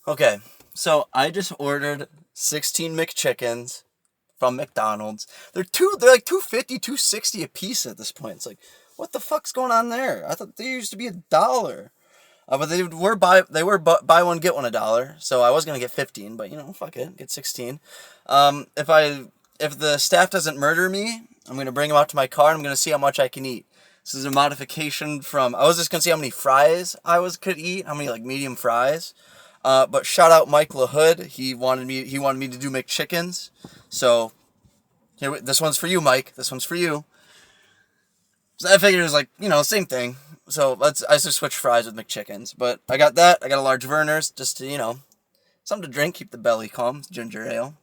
Okay, so I just ordered 16 McChickens from McDonald's. They're like 250, 260 a piece at this point. It's like, what the fuck's going on there? I thought they used to be $1. But they were buy one get one $1. So I was gonna get 15, but fuck it, get 16. If the staff doesn't murder me, I'm gonna bring them out to my car and I'm gonna see how much I can eat. This is a modification from I was just gonna see how many fries could eat, how many like medium fries. But shout out Mike LaHood. He wanted me to do McChickens. So this one's for you, Mike. This one's for you. So I figured it was like, same thing. So I just switch fries with McChickens. But I got that. I got a large Verner's just to, something to drink, keep the belly calm. Ginger ale.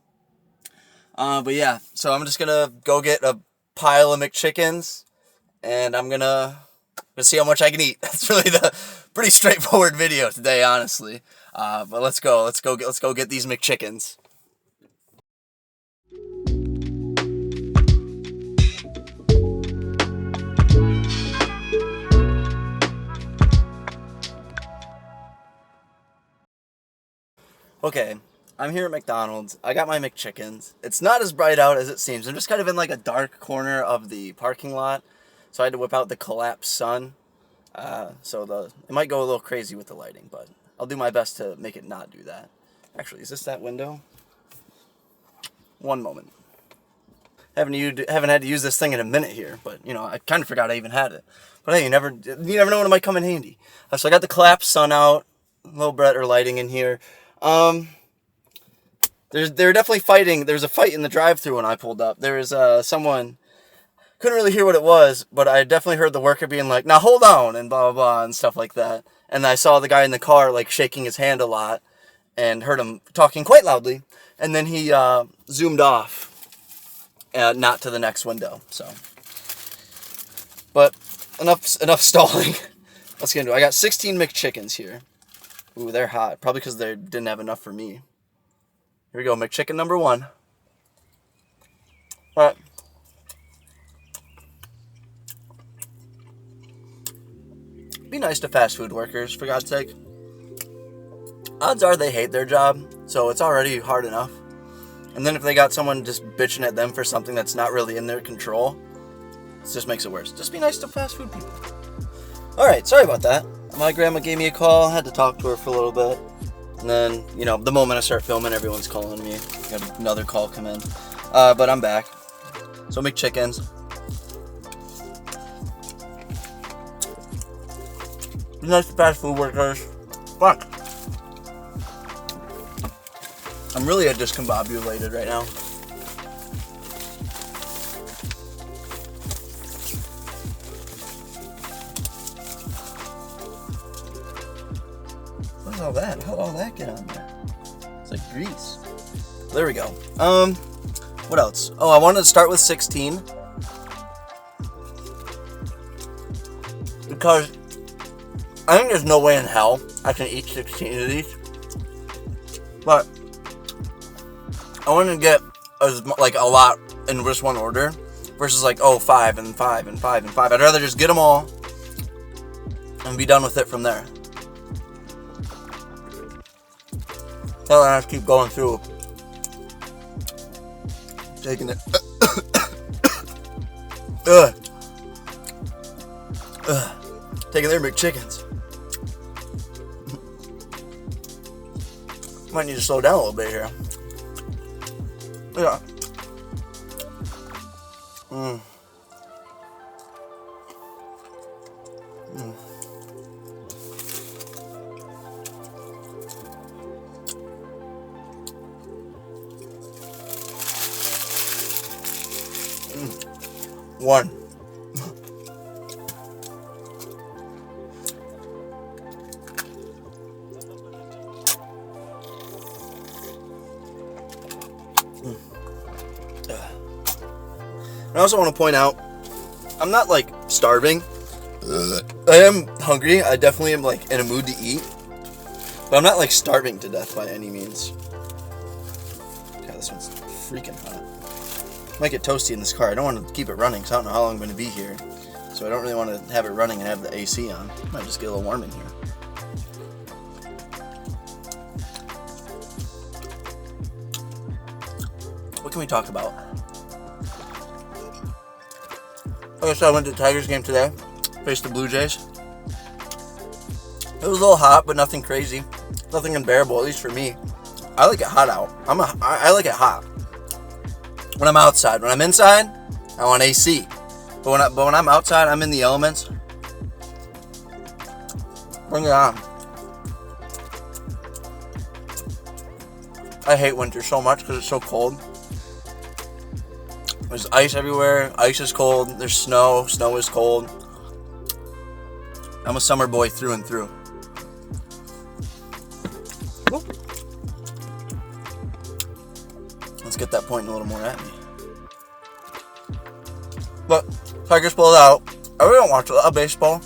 But yeah, so I'm just gonna go get a pile of McChickens, and I'm gonna see how much I can eat. That's really the pretty straightforward video today, honestly. But let's go get these McChickens. Okay, I'm here at McDonald's. I it McChickens. It's not as bright out as it seems. I'm just kind of in like a dark corner of the parking lot, so I had to whip out the collapsed sun. It might go a little crazy with the lighting, but I'll do my best to make it not do that. Actually, is this that window? One moment. Haven't had to use this thing in a minute here, but I kind of forgot I even had it. But hey, you never know when it might come in handy. So I got the collapsed sun out, a little brighter lighting in here. They're definitely fighting. There's a fight in the drive-thru when I pulled up. There was someone. Couldn't really hear what it was, but I definitely heard the worker being like, "Now hold on," and blah blah blah and stuff like that. And I saw the guy in the car like shaking his hand a lot, and heard him talking quite loudly. And then he zoomed off, not to the next window. So, but enough stalling. Let's get into it. I got 16 McChickens here. Ooh, they're hot. Probably because they didn't have enough for me. Here we go, McChicken number 1. All right. Be nice to fast food workers, for God's sake. Odds are they hate their job, so it's already hard enough. And then if they got someone just bitching at them for something that's not really in their control, it just makes it worse. Just be nice to fast food people. Alright, sorry about that. My grandma gave me a call, had to talk to her for a little bit. And then, the moment I start filming, everyone's calling me. Got another call come in. But I'm back. So McChickens. Be nice to fast food workers. Fuck. I'm really discombobulated right now. What is all that? How'd all that get on there? It's like grease. There we go. What else? Oh, I wanted to start with 16. Because I think there's no way in hell I can eat 16 of these. But I want to get a lot in just one order versus 5 and 5 and 5 and 5. I'd rather just get them all and be done with it from there. So I have to keep going through, taking it. Taking their McChickens. Might need to slow down a little bit here. Yeah. One. I also want to point out, I'm not starving. I am hungry. I definitely am in a mood to eat, but I'm not starving to death by any means. God, this one's freaking hot. Might get toasty in this car. I don't want to keep it running because I don't know how long I'm going to be here, so I don't really want to have it running and have the AC on. Might just get a little warm in here. What can we talk about? Like I said, I went to the Tigers game today. Faced the Blue Jays. It was a little hot, but nothing crazy. Nothing unbearable, at least for me. I like it hot out. I like it hot. When I'm outside. When I'm inside, I want AC. But when I'm outside, I'm in the elements. Bring it on. I hate winter so much because it's so cold. There's ice everywhere. Ice is cold. There's snow. Snow is cold. I'm a summer boy through and through. Let's get that pointing a little more at me. But Tigers pulled out. I really don't watch a lot of baseball.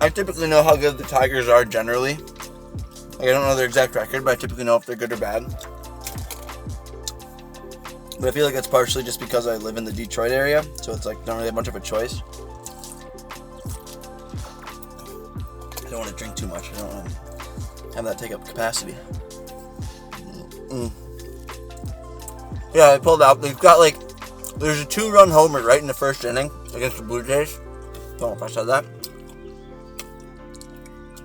I typically know how good the Tigers are generally. Like, I don't know their exact record, but I typically know if they're good or bad. But I feel like that's partially just because I live in the Detroit area, so it's like not really much of a choice. I don't want to drink too much. I don't want to have that take up capacity. Yeah, I pulled out. They've got like, there's a 2-run homer right in the first inning against the Blue Jays. Don't know if I said that.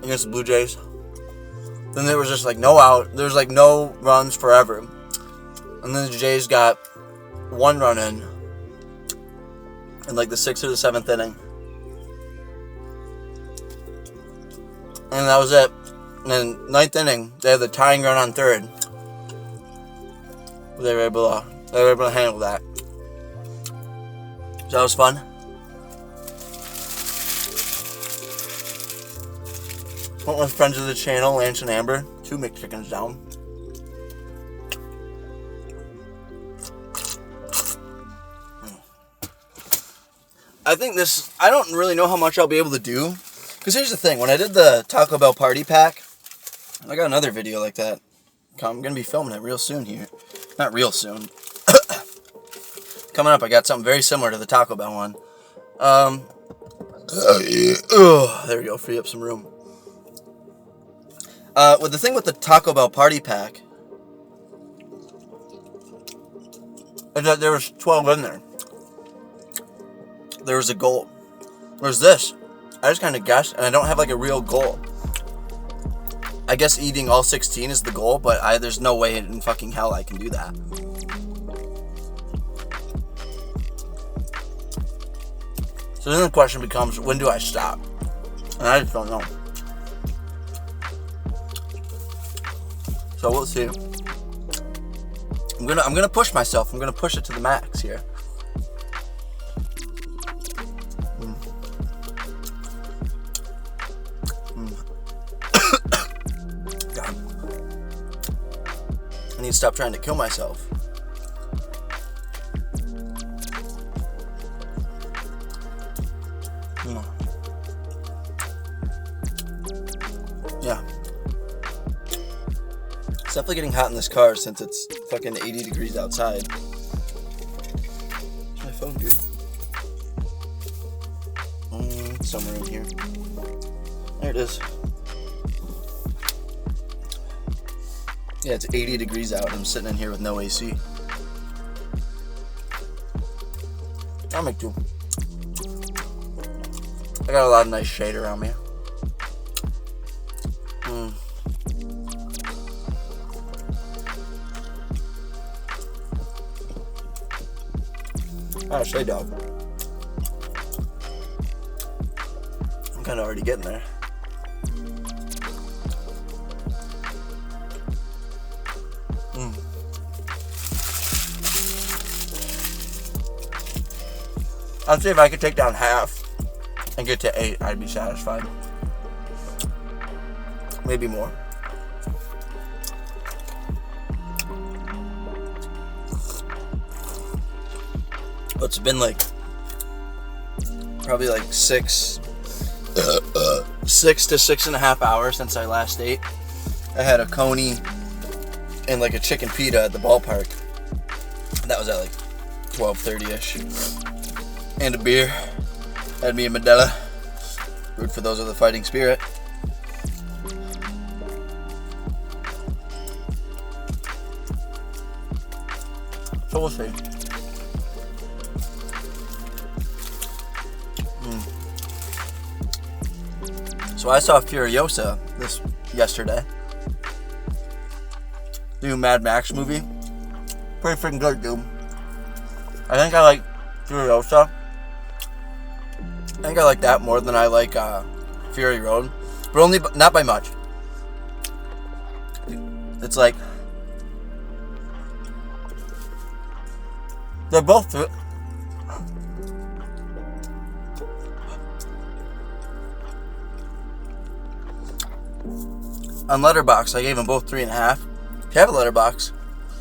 Against the Blue Jays. Then there was just like no out. There was like no runs forever. And then the Jays got 1 run in like the 6th or the 7th inning. And that was it. And then 9th inning, they had the tying run on 3rd. They were able to handle that. So that was fun. Went with friends of the channel, Lance and Amber. 2 McChickens down. I think this, I don't really know how much I'll be able to do. Because here's the thing, when I did the Taco Bell party pack, I got another video like that. I'm going to be filming it real soon here. Not real soon. Coming up, I got something very similar to the Taco Bell one. There we go, free up some room. With the thing with the Taco Bell party pack, is that there was 12 in there. There was a goal. Whereas this, I just kind of guessed, and I don't have like a real goal. I guess eating all 16 is the goal, but there's no way in fucking hell I can do that. So then the question becomes, when do I stop? And I just don't know. So we'll see. I'm gonna push myself. I'm gonna push it to the max here. God. I need to stop trying to kill myself. Yeah. It's definitely getting hot in this car since it's fucking 80 degrees outside. Where's my phone, dude? Somewhere in here. There it is. Yeah, it's 80 degrees out and I'm sitting in here with no AC. I'll make do. I got a lot of nice shade around me. Oh, shade dog. I'm kind of already getting there. I'd say if I could take down half and get to 8, I'd be satisfied. Maybe more. But it's been like probably like 6 to 6.5 hours since I last ate. I had a coney and like a chicken pita at the ballpark. That was at like 12:30ish. And a beer. Had me a Modelo. Root for those with a fighting spirit. So we'll see. So I saw Furiosa yesterday. The new Mad Max movie. Pretty freaking good, dude. I think I like Furiosa. I think I like that more than I like Fury Road. But not by much. It's like they're both on Letterboxd. I gave them both 3.5. If you have a Letterboxd,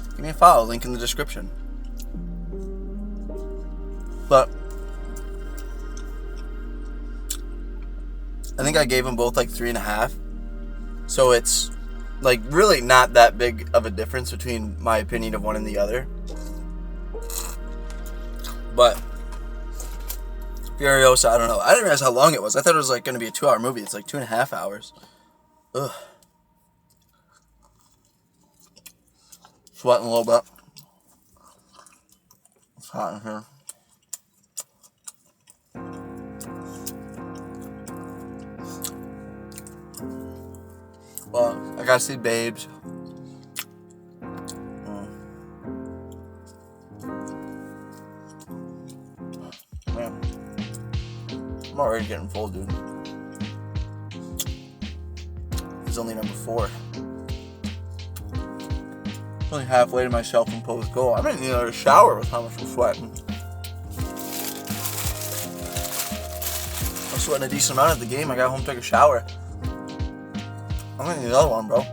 give me a follow. Link in the description. But I think I gave them both like 3.5. So it's like really not that big of a difference between my opinion of one and the other. But Furiosa, I don't know. I didn't realize how long it was. I thought it was like going to be a 2-hour movie. It's like 2.5 hours. Ugh. Sweating a little bit. It's hot in here. Well, I gotta see Babes. Man. I'm already getting full, dude. It's only number 4. Only halfway to my self-imposed goal. I didn't need another shower with how much I'm sweating. I was sweating a decent amount at the game. I got home, took a shower. I'm gonna need another one, bro.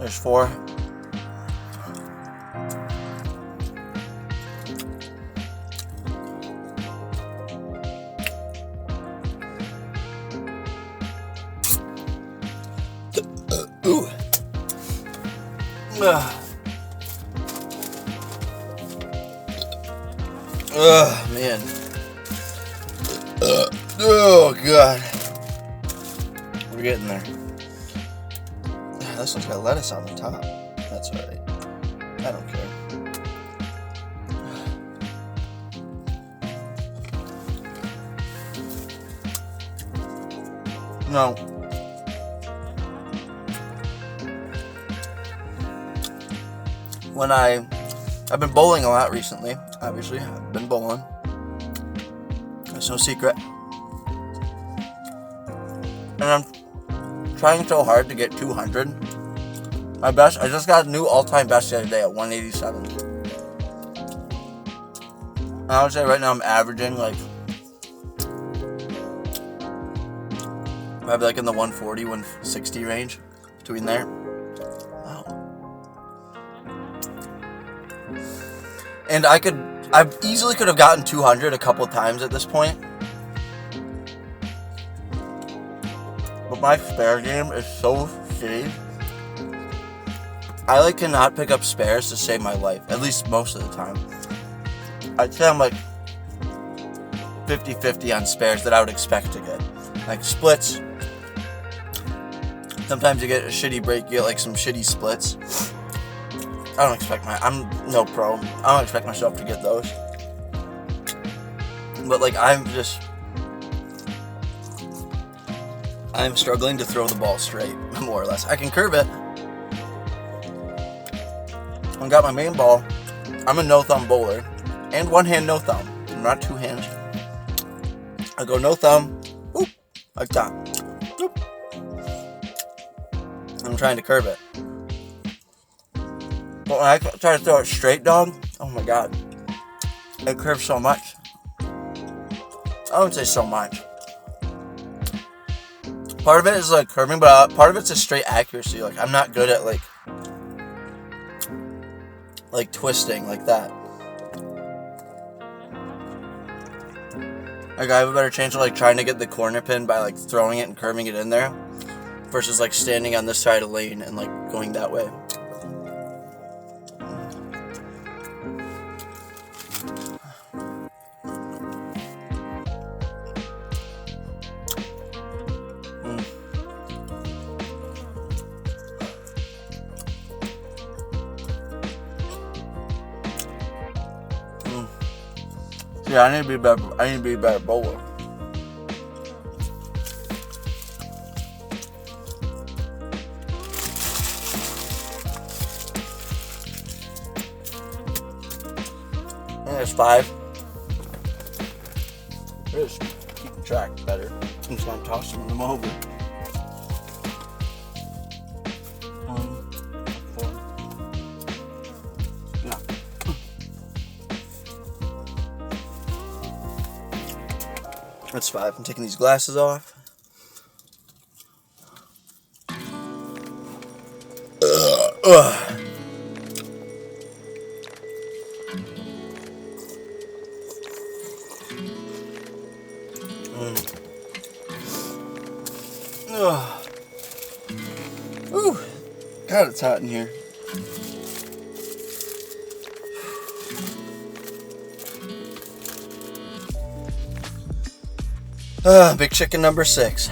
There's 4. Ooh. Man. Oh, God. We're getting there. This one's got lettuce on the top. That's alright. I don't care. No. I've been bowling a lot recently. Obviously, I've been bowling. That's no secret. And I'm trying so hard to get 200. My best, I just got a new all-time best the other day at 187. And I would say right now I'm averaging like, probably like in the 140, 160 range, between there. And I easily could have gotten 200 a couple of times at this point. But my spare game is so shitty. I cannot pick up spares to save my life, at least most of the time. I'd say I'm like 50-50 on spares that I would expect to get. Like splits. Sometimes you get a shitty break, you get like some shitty splits. I'm no pro. I don't expect myself to get those. But like I'm struggling to throw the ball straight, more or less. I can curve it. I got my main ball. I'm a no-thumb bowler. And one hand no-thumb. Not 2 hands. I go no-thumb. Whoop. Like that. Whoop. I'm trying to curve it. But when I try to throw it straight, dog, oh my god. It curves so much. I wouldn't say so much. Part of it is like curving, but part of it's just straight accuracy. Like I'm not good at like twisting like that. Like I have a better chance of like trying to get the corner pin by like throwing it and curving it in there versus like standing on this side of the lane and like going that way. Yeah, I need to be better. I need to be a better bowler. There's 5. Just keep track better. I'm just gonna toss some of them over. 1, 4. No. That's 5. I'm taking these glasses off. Ugh. Ugh. Ooh. God, it's hot in here. Big chicken number 6.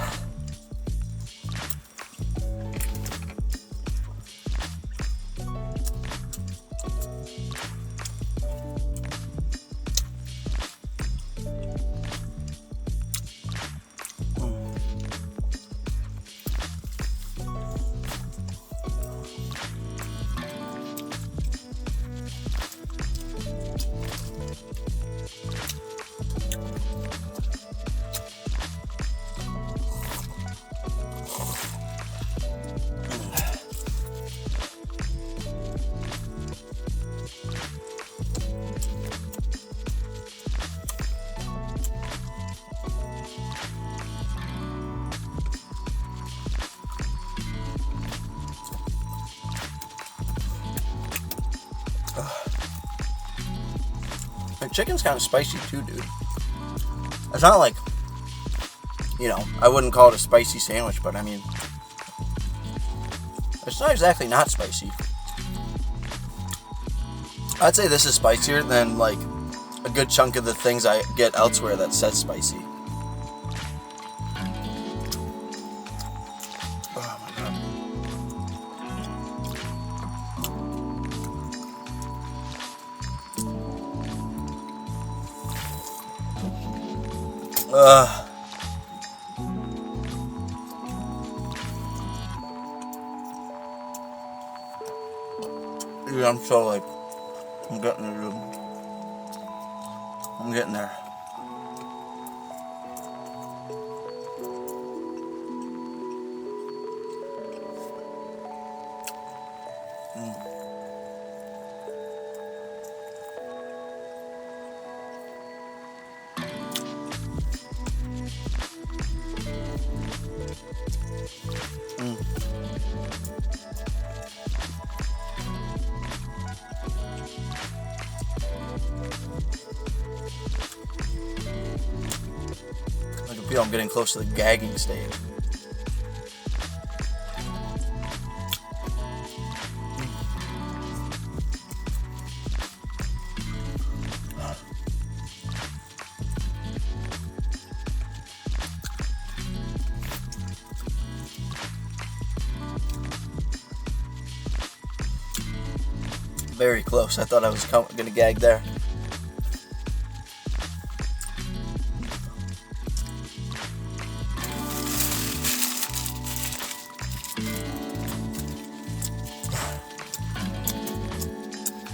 Chicken's kind of spicy too, dude. It's not like, I wouldn't call it a spicy sandwich, but I mean, it's not exactly not spicy. I'd say this is spicier than like a good chunk of the things I get elsewhere that says spicy. Oh my god. Dude, I'm so like, I'm getting there, dude. I'm getting there. I can feel I'm getting close to the gagging stage. Very close. I thought I was gonna gag there.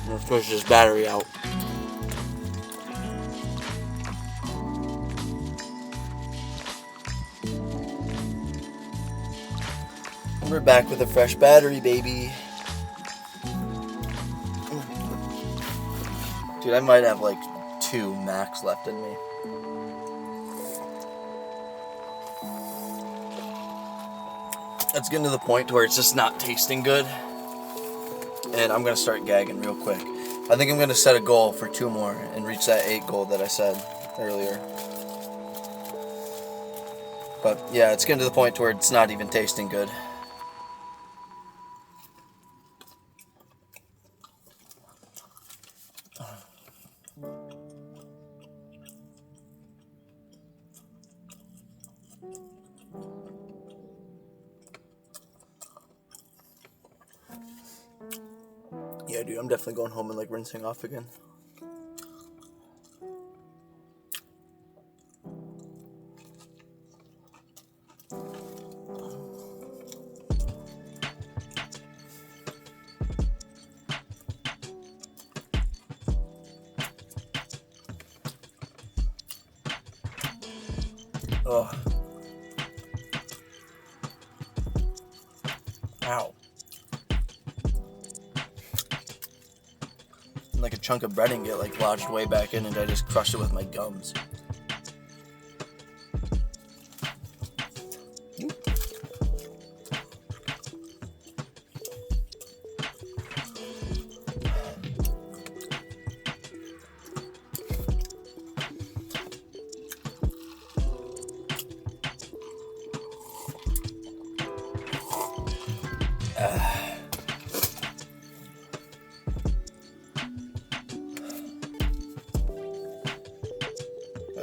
Let's push this battery out. We're back with a fresh battery, baby. Dude, I might have like 2 max left in me. It's getting to the point where it's just not tasting good. And I'm going to start gagging real quick. I think I'm going to set a goal for 2 more and reach that 8 goal that I said earlier. But yeah, it's getting to the point where it's not even tasting good. Yeah, dude, I'm definitely going home and like rinsing off again. Oh. Ow. Like a chunk of bread and get like lodged way back in, and I just crushed it with my gums.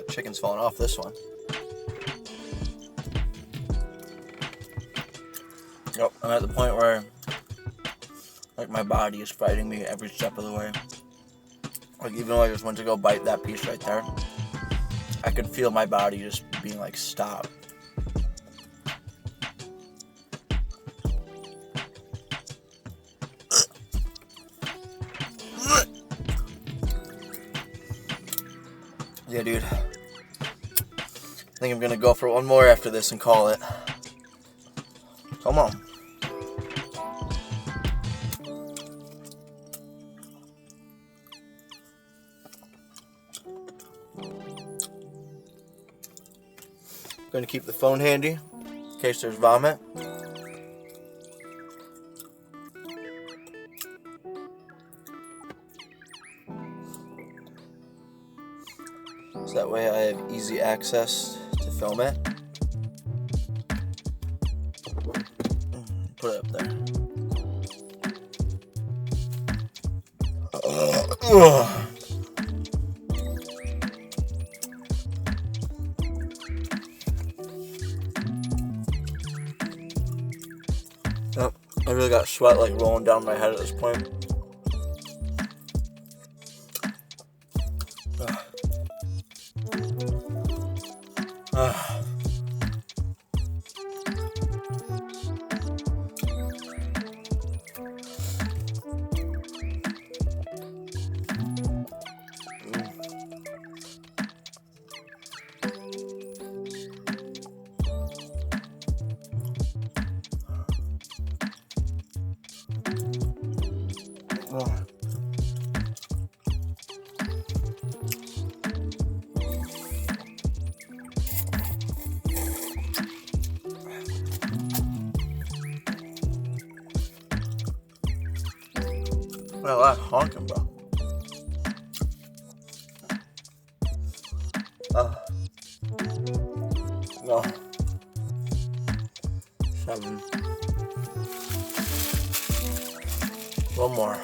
Chicken's falling off this one. Yep, I'm at the point where like my body is fighting me every step of the way. Like even though I just went to go bite that piece right there, I could feel my body just being like, stop. Yeah, dude. I think I'm gonna go for one more after this and call it. Come on. Gonna keep the phone handy in case there's vomit. So that way I have easy access to film it. Put it up there. Yep, I really got sweat like rolling down my head at this point. Well, that's honking, bro. No. 7. One more.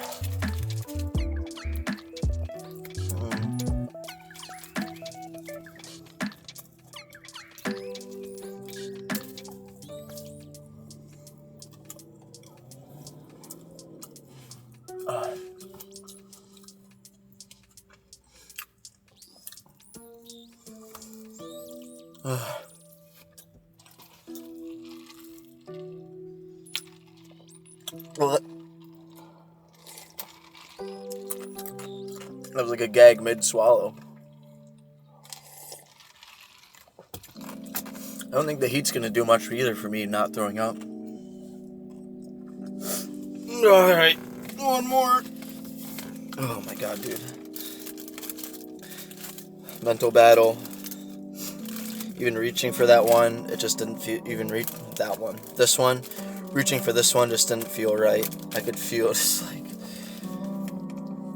Well, that was like a gag mid-swallow. I don't think the heat's gonna do much either for me not throwing up. Alright, one more. Oh my god, dude. Mental battle. Even reaching for that one, it just didn't feel, even reach that one. This one, reaching for this one just didn't feel right. I could feel just like,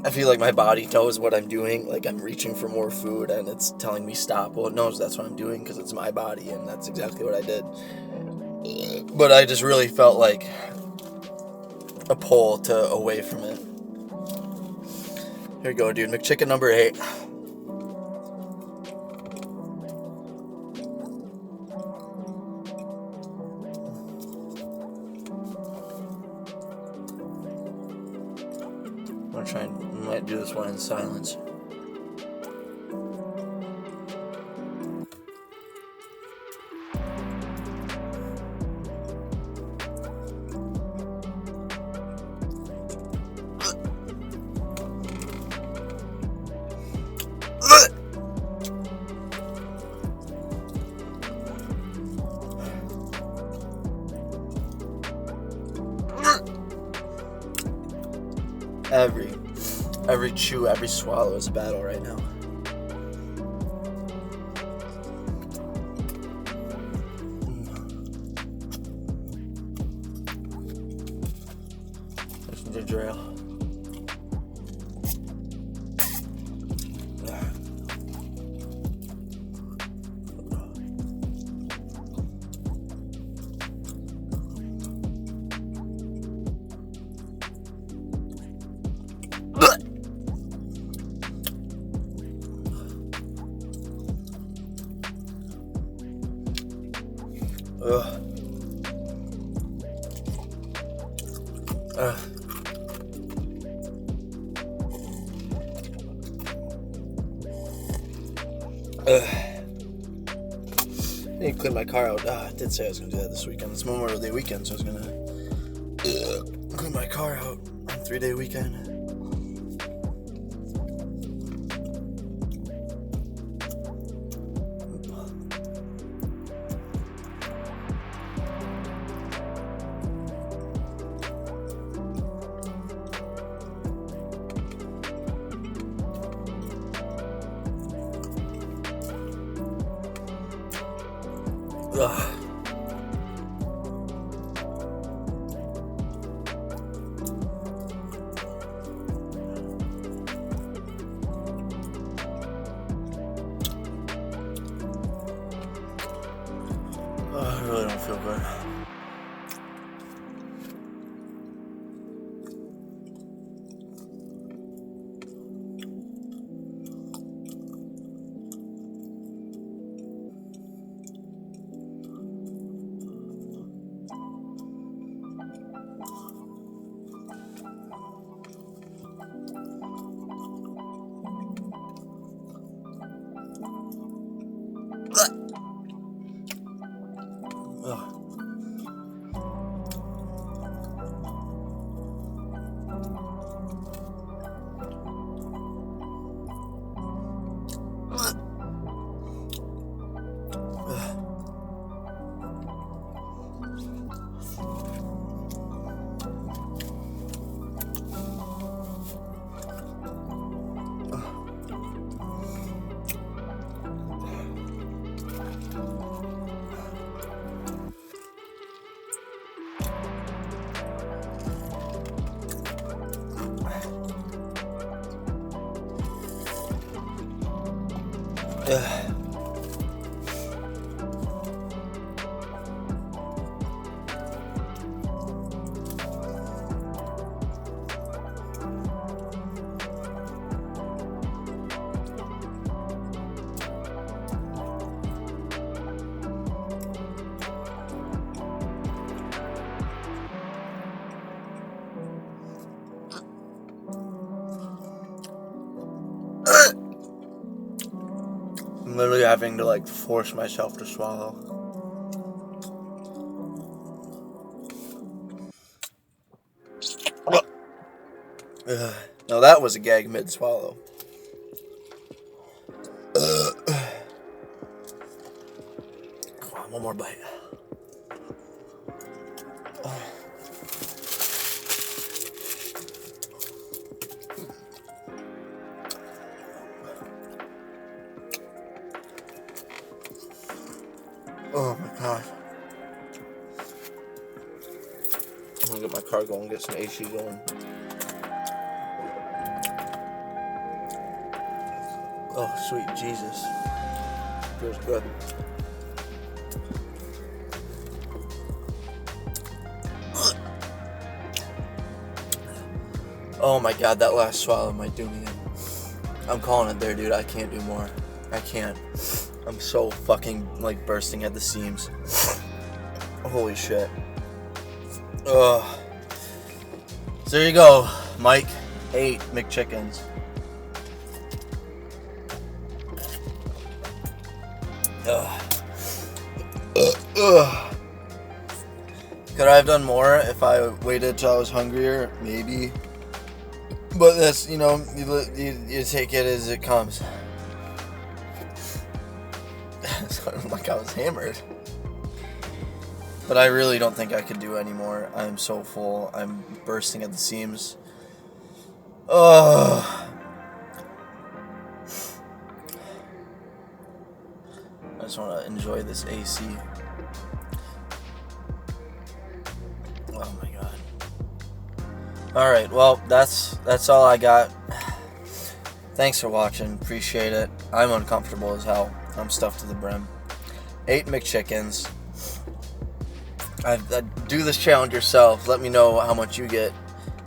I feel like my body knows what I'm doing. Like I'm reaching for more food and it's telling me stop. Well, it knows that's what I'm doing because it's my body and that's exactly what I did. But I just really felt like a pull to away from it. Here you go, dude. McChicken number 8. I'm gonna try and might do this one in silence. Every chew, every swallow is a battle right now. There's some ginger ale. I need to clean my car out. I did say I was going to do that this weekend. It's Memorial Day weekend, so I was going to clean my car out on 3-day weekend. Ugh. I really don't feel good. I'm literally having to like force myself to swallow. No, that was a gag mid-swallow. Come on, one more bite. Oh my god. I'm gonna get my car going, get some AC going. Oh, sweet Jesus. Feels good. Oh my god, that last swallow might do me in. I'm calling it there, dude. I can't do more. I can't. I'm so fucking, like, bursting at the seams. Holy shit. Ugh. So there you go. Mike ate McChickens. Could I have done more if I waited till I was hungrier? Maybe. But that's, you know, you take it as it comes. It sounded like I was hammered. But I really don't think I could do any more. I'm so full. I'm bursting at the seams. Oh, I just want to enjoy this AC. Oh my god. Alright, well, that's all I got. Thanks for watching. Appreciate it. I'm uncomfortable as hell. I'm stuffed to the brim. 8 McChickens. I do this challenge yourselves. Let me know how much you get.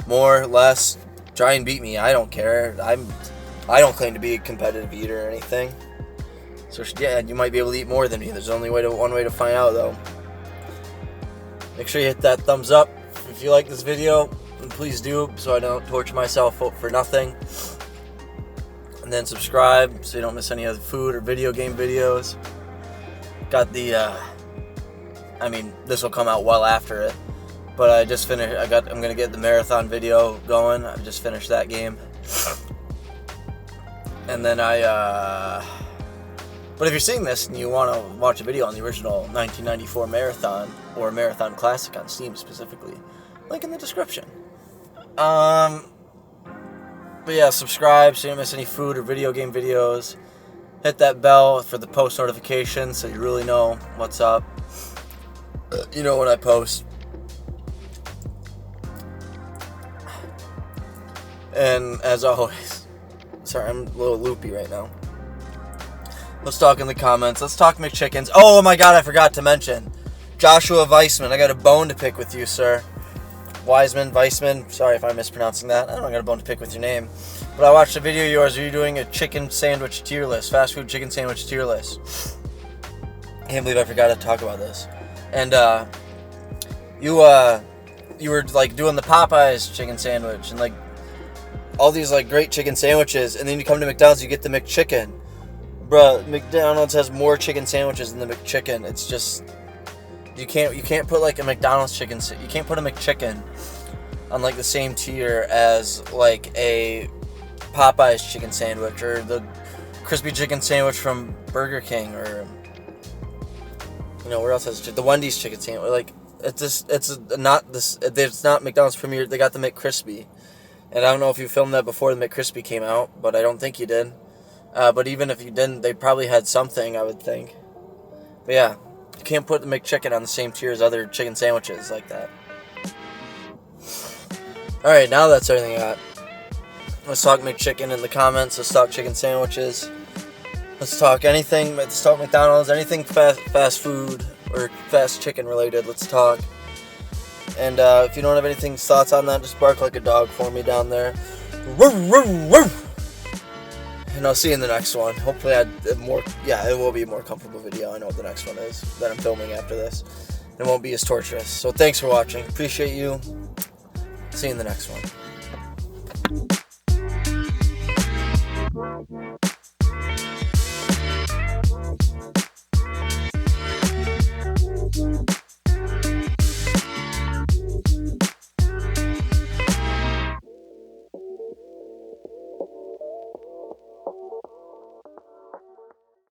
More, less. Try and beat me. I don't care. I don't claim to be a competitive eater or anything. So yeah, you might be able to eat more than me. There's only one way to find out, though. Make sure you hit that thumbs up if you like this video, and please do, so I don't torture myself for nothing. And then subscribe so you don't miss any other food or video game videos. Got the, this will come out well after it, but I just finished. I'm gonna get the marathon video going. I just finished that game, and then But if you're seeing this and you want to watch a video on the original 1994 Marathon, or Marathon Classic on Steam specifically, link in the description. But yeah, subscribe so you don't miss any food or video game videos. Hit that bell for the post notifications so you really know what's up. You know when I post. And as always, sorry, I'm a little loopy right now. Let's talk in the comments. Let's talk McChickens. Oh my god, I forgot to mention. Joshua Weissman, I got a bone to pick with you, sir. Weissman, sorry if I'm mispronouncing that. I don't got a bone to pick with your name. But I watched a video of yours where you're doing a chicken sandwich tier list, fast food chicken sandwich tier list. I can't believe I forgot to talk about this. And you were like doing the Popeyes chicken sandwich and like all these like great chicken sandwiches, and then you come to McDonald's, you get the McChicken. Bruh, McDonald's has more chicken sandwiches than the McChicken. It's just you can't put like a McDonald's chicken. You can't put a McChicken on like the same tier as like a Popeyes chicken sandwich or the crispy chicken sandwich from Burger King, or where else has the Wendy's chicken sandwich. Like it's not McDonald's premier. They got the McCrispy, and I don't know if you filmed that before the McCrispy came out, but I don't think you did. But even if you didn't, they probably had something, I would think. But yeah, you can't put the McChicken on the same tier as other chicken sandwiches like that. Alright, now that's everything I got. Let's talk McChicken in the comments. Let's talk chicken sandwiches. Let's talk anything. Let's talk McDonald's. Anything fast food or fast chicken related. Let's talk. And if you don't have anything thoughts on that, just bark like a dog for me down there. And I'll see you in the next one. Hopefully it will be a more comfortable video. I know what the next one is that I'm filming after this. It won't be as torturous. So thanks for watching. Appreciate you. See you in the next one.